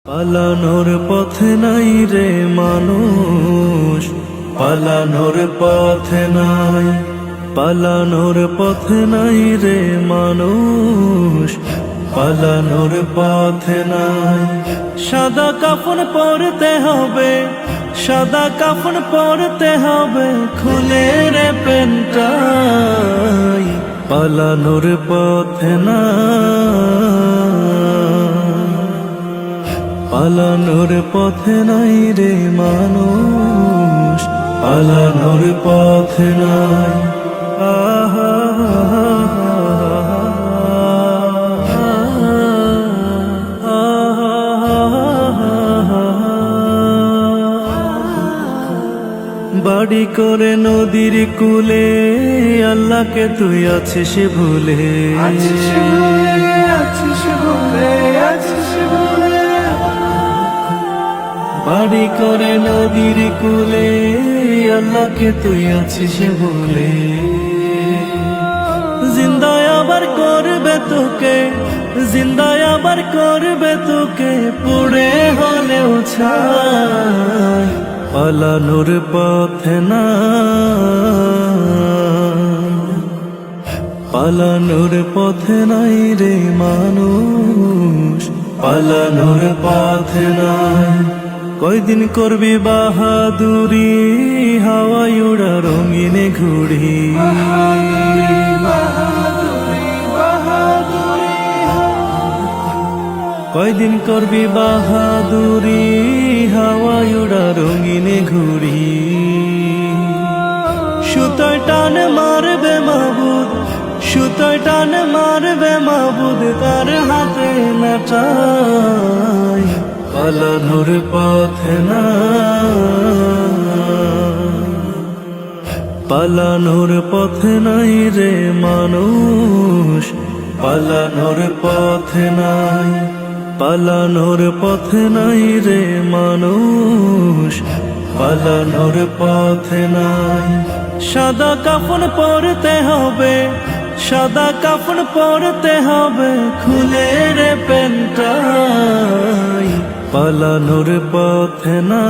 পালানোর পথে নাই রে মানুষ, পালানোর পথে নাই, পালানোর পথে নাই রে মানুষ, পালানোর পথে নাই। সাদা কাফন পরতে হবে, সাদা কাফন পরতে হবে, খুলে রে পেনটাই, পালানোর পথে নাই, পালানোর পথে নাই রে মানুষ, পালানোর পথে নাই। আহা বাড়ি করে নদীর কূলে, আল্লাহকে তুই আছিস ভুলে, বাড়ি করে নদীর কূলে, আল্লাহকে তুই আছিস ভুলে। জিন্দায় আবার করবে তোকে, জিন্দায় আবার করবে তোকে, পুড়ে হলেও ছাই, পালানোর পথে নাই, পালানোর পথে নাই রে মানুষ, পালানোর পথে নাই। কয়দিন করবি বাহাদুরি, হাওয়ায় উড়া রঙিনে ঘুড়ি, কয়দিন করবি বাহাদুরি, হাওয়ায় উড়া রঙিনে ঘুড়ি। সুতোয় টান মারবে মাবুদ, সুতোয় টান মারবে মাবুদ, তার হাতে নাচাই, পালানোর পথে নাই, পালানোর পথে নাই রে মানুষ, পালানোর পথে নাই, পালানোর পথে নাই রে মানুষ, পালানোর পথে নাই। সাদা কাফন পরতে হবে, সাদা কাফন পরতে হবে, খুলে রে পেনটাই, পালানোর পথে নাই,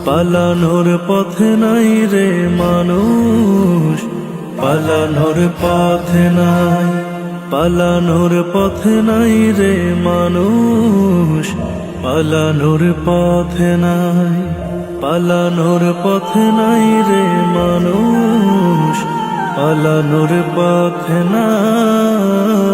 পালানোর পথে নাই রে মানুষ, পালানোর পথে নাই, পালানোর পথে নাই রে মানুষ, পালানোর পথে নাই, পালানোর পথে নাই রে মানুষ, পালানোর পথে নাই।